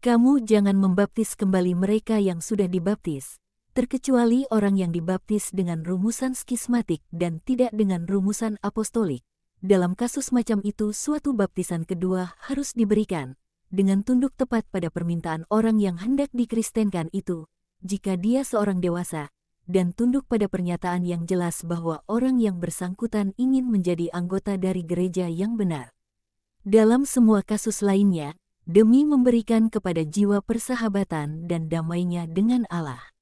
Kamu jangan membaptis kembali mereka yang sudah dibaptis, terkecuali orang yang dibaptis dengan rumusan skismatik dan tidak dengan rumusan apostolik. Dalam kasus macam itu, suatu baptisan kedua harus diberikan, dengan tunduk tepat pada permintaan orang yang hendak dikristenkan itu, jika dia seorang dewasa, dan tunduk pada pernyataan yang jelas bahwa orang yang bersangkutan ingin menjadi anggota dari gereja yang benar. Dalam semua kasus lainnya, demi memberikan kepada jiwa persahabatan dan damainya dengan Allah,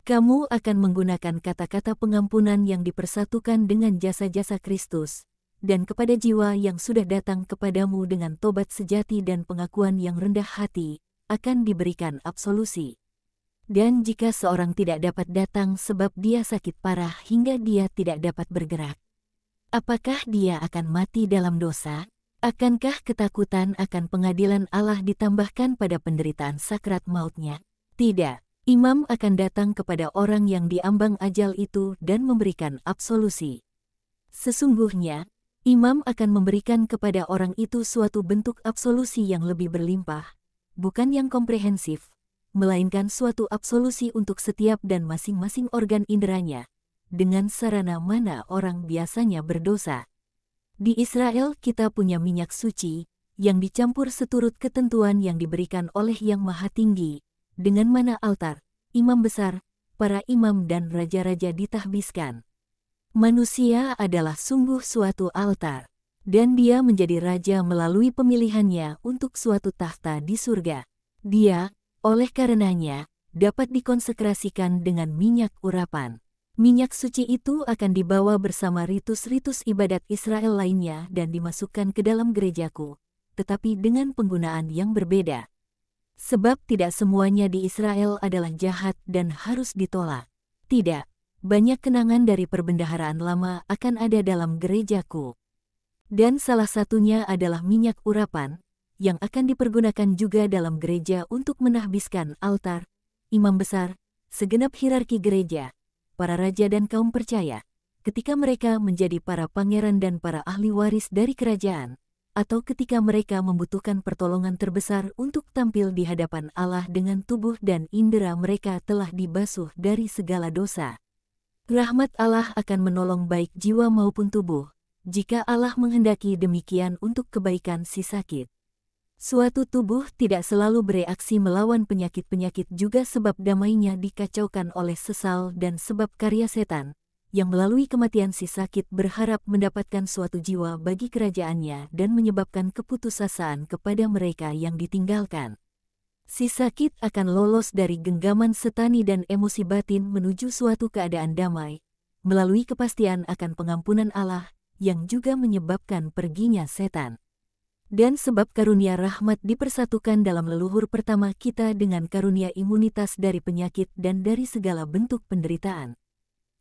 kamu akan menggunakan kata-kata pengampunan yang dipersatukan dengan jasa-jasa Kristus, dan kepada jiwa yang sudah datang kepadamu dengan tobat sejati dan pengakuan yang rendah hati, akan diberikan absolusi. Dan jika seorang tidak dapat datang sebab dia sakit parah hingga dia tidak dapat bergerak, apakah dia akan mati dalam dosa? Akankah ketakutan akan pengadilan Allah ditambahkan pada penderitaan sakrat mautnya? Tidak. Imam akan datang kepada orang yang diambang ajal itu dan memberikan absolusi. Sesungguhnya, imam akan memberikan kepada orang itu suatu bentuk absolusi yang lebih berlimpah, bukan yang komprehensif, melainkan suatu absolusi untuk setiap dan masing-masing organ inderanya, dengan sarana mana orang biasanya berdosa. Di Israel kita punya minyak suci, yang dicampur seturut ketentuan yang diberikan oleh Yang Maha Tinggi, dengan mana altar, imam besar, para imam dan raja-raja ditahbiskan. Manusia adalah sungguh suatu altar, dan dia menjadi raja melalui pemilihannya untuk suatu tahta di surga. Dia, oleh karenanya, dapat dikonsekrasikan dengan minyak urapan. Minyak suci itu akan dibawa bersama ritus-ritus ibadat Israel lainnya dan dimasukkan ke dalam gerejaku, tetapi dengan penggunaan yang berbeda. Sebab tidak semuanya di Israel adalah jahat dan harus ditolak. Tidak, banyak kenangan dari perbendaharaan lama akan ada dalam gerejaku. Dan salah satunya adalah minyak urapan, yang akan dipergunakan juga dalam gereja untuk menahbiskan altar, imam besar, segenap hierarki gereja, para raja dan kaum percaya, ketika mereka menjadi para pangeran dan para ahli waris dari kerajaan, atau ketika mereka membutuhkan pertolongan terbesar untuk tampil di hadapan Allah dengan tubuh dan indera mereka telah dibasuh dari segala dosa. Rahmat Allah akan menolong baik jiwa maupun tubuh, jika Allah menghendaki demikian untuk kebaikan si sakit. Suatu tubuh tidak selalu bereaksi melawan penyakit-penyakit juga sebab damainya dikacaukan oleh sesal dan sebab karya setan, yang melalui kematian si sakit berharap mendapatkan suatu jiwa bagi kerajaannya dan menyebabkan keputusasaan kepada mereka yang ditinggalkan. Si sakit akan lolos dari genggaman setani dan emosi batin menuju suatu keadaan damai, melalui kepastian akan pengampunan Allah, yang juga menyebabkan perginya setan. Dan sebab karunia rahmat dipersatukan dalam leluhur pertama kita dengan karunia imunitas dari penyakit dan dari segala bentuk penderitaan,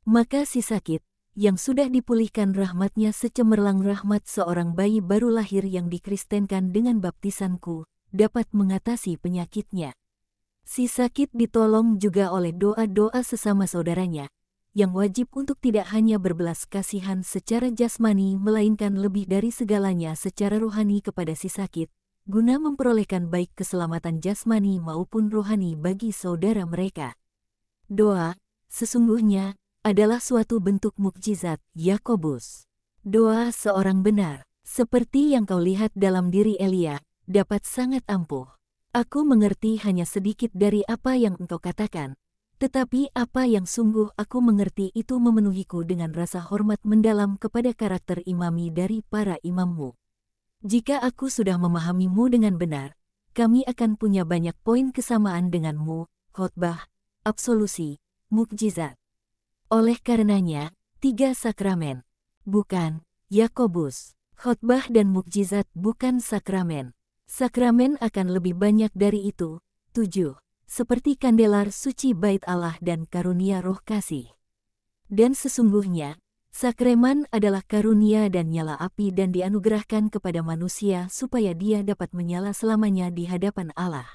maka si sakit, yang sudah dipulihkan rahmatnya secemerlang rahmat seorang bayi baru lahir yang dikristenkan dengan baptisanku, dapat mengatasi penyakitnya. Si sakit ditolong juga oleh doa-doa sesama saudaranya, yang wajib untuk tidak hanya berbelas kasihan secara jasmani melainkan lebih dari segalanya secara rohani kepada si sakit, guna memperolehkan baik keselamatan jasmani maupun rohani bagi saudara mereka. Doa, sesungguhnya, adalah suatu bentuk mukjizat, Yakobus. Doa seorang benar, seperti yang kau lihat dalam diri Elia, dapat sangat ampuh. Aku mengerti hanya sedikit dari apa yang engkau katakan, tetapi apa yang sungguh aku mengerti itu memenuhiku dengan rasa hormat mendalam kepada karakter imami dari para imammu. Jika aku sudah memahamimu dengan benar, kami akan punya banyak poin kesamaan denganmu, khotbah, absolusi, mukjizat. Oleh karenanya, 3 sakramen. Bukan, Yakobus. Khotbah dan mukjizat bukan sakramen. Sakramen akan lebih banyak dari itu. 7. Seperti kandelar suci bait Allah dan karunia roh kasih. Dan sesungguhnya, sakreman adalah karunia dan nyala api dan dianugerahkan kepada manusia supaya dia dapat menyala selamanya di hadapan Allah.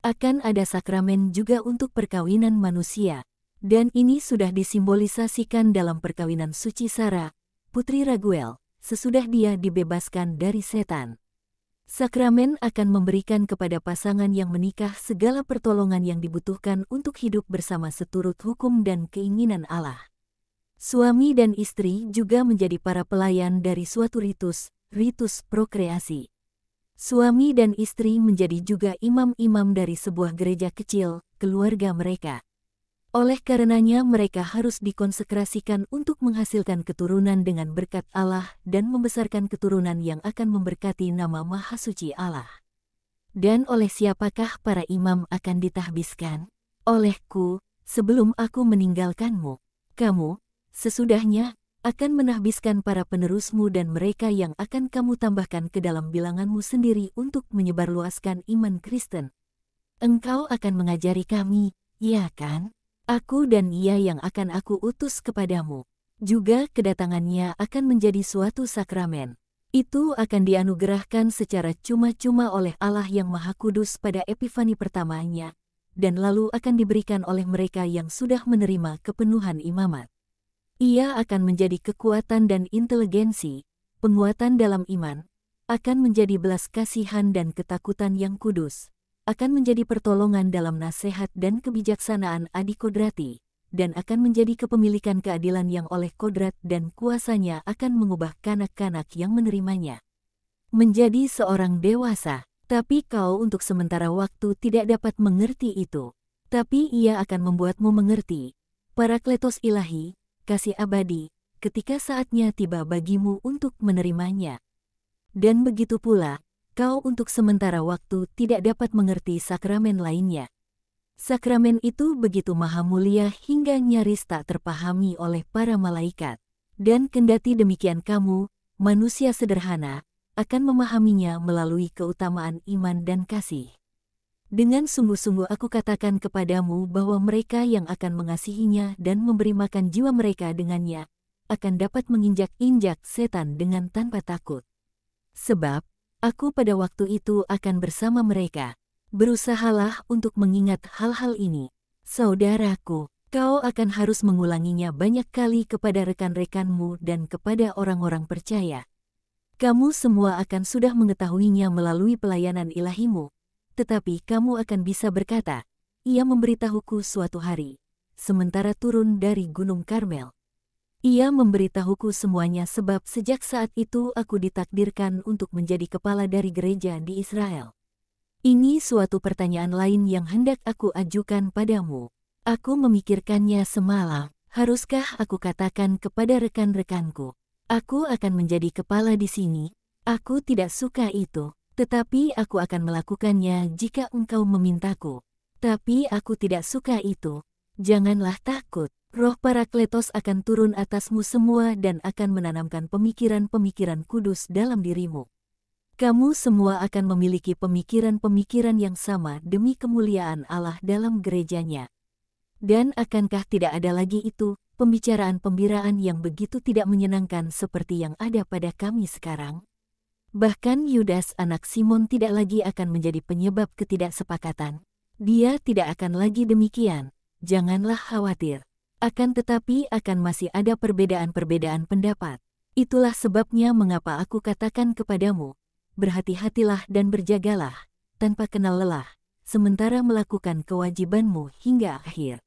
Akan ada sakramen juga untuk perkawinan manusia. Dan ini sudah disimbolisasikan dalam perkawinan suci Sara, putri Raguel, sesudah dia dibebaskan dari setan. Sakramen akan memberikan kepada pasangan yang menikah segala pertolongan yang dibutuhkan untuk hidup bersama seturut hukum dan keinginan Allah. Suami dan istri juga menjadi para pelayan dari suatu ritus prokreasi. Suami dan istri menjadi juga imam-imam dari sebuah gereja kecil, keluarga mereka. Oleh karenanya mereka harus dikonsekrasikan untuk menghasilkan keturunan dengan berkat Allah dan membesarkan keturunan yang akan memberkati nama Maha Suci Allah. Dan oleh siapakah para imam akan ditahbiskan? Olehku, sebelum aku meninggalkanmu. Kamu, sesudahnya, akan menahbiskan para penerusmu dan mereka yang akan kamu tambahkan ke dalam bilanganmu sendiri untuk menyebarluaskan iman Kristen. Engkau akan mengajari kami, ya kan? Aku dan ia yang akan aku utus kepadamu. Juga kedatangannya akan menjadi suatu sakramen. Itu akan dianugerahkan secara cuma-cuma oleh Allah yang Maha Kudus pada Epifani pertamanya, dan lalu akan diberikan oleh mereka yang sudah menerima kepenuhan imamat. Ia akan menjadi kekuatan dan inteligensi, penguatan dalam iman, akan menjadi belas kasihan dan ketakutan yang kudus, akan menjadi pertolongan dalam nasihat dan kebijaksanaan Adi Kodrati, dan akan menjadi kepemilikan keadilan yang oleh kodrat dan kuasanya akan mengubah kanak-kanak yang menerimanya menjadi seorang dewasa. Tapi kau untuk sementara waktu tidak dapat mengerti itu. Tapi ia akan membuatmu mengerti. Parakletos ilahi, kasih abadi, ketika saatnya tiba bagimu untuk menerimanya. Dan begitu pula, kau untuk sementara waktu tidak dapat mengerti sakramen lainnya. Sakramen itu begitu maha mulia hingga nyaris tak terpahami oleh para malaikat. Dan kendati demikian kamu, manusia sederhana, akan memahaminya melalui keutamaan iman dan kasih. Dengan sungguh-sungguh aku katakan kepadamu bahwa mereka yang akan mengasihinya dan memberi makan jiwa mereka dengannya, akan dapat menginjak-injak setan dengan tanpa takut. Sebab, aku pada waktu itu akan bersama mereka. Berusahalah untuk mengingat hal-hal ini. Saudaraku, kau akan harus mengulanginya banyak kali kepada rekan-rekanmu dan kepada orang-orang percaya. Kamu semua akan sudah mengetahuinya melalui pelayanan ilahimu, tetapi kamu akan bisa berkata, ia memberitahuku suatu hari, sementara turun dari Gunung Karmel. Ia memberitahuku semuanya sebab sejak saat itu aku ditakdirkan untuk menjadi kepala dari gereja di Israel. Ini suatu pertanyaan lain yang hendak aku ajukan padamu. Aku memikirkannya semalam. Haruskah aku katakan kepada rekan-rekanku, aku akan menjadi kepala di sini? Aku tidak suka itu, tetapi aku akan melakukannya jika engkau memintaku. Tapi aku tidak suka itu. Janganlah takut. Roh Parakletos akan turun atasmu semua dan akan menanamkan pemikiran-pemikiran kudus dalam dirimu. Kamu semua akan memiliki pemikiran-pemikiran yang sama demi kemuliaan Allah dalam gerejanya. Dan akankah tidak ada lagi itu, pembicaraan-pembicaraan yang begitu tidak menyenangkan seperti yang ada pada kami sekarang? Bahkan Yudas anak Simon tidak lagi akan menjadi penyebab ketidaksepakatan. Dia tidak akan lagi demikian, janganlah khawatir. Akan tetapi akan masih ada perbedaan-perbedaan pendapat. Itulah sebabnya mengapa aku katakan kepadamu, berhati-hatilah dan berjagalah, tanpa kenal lelah, sementara melakukan kewajibanmu hingga akhir.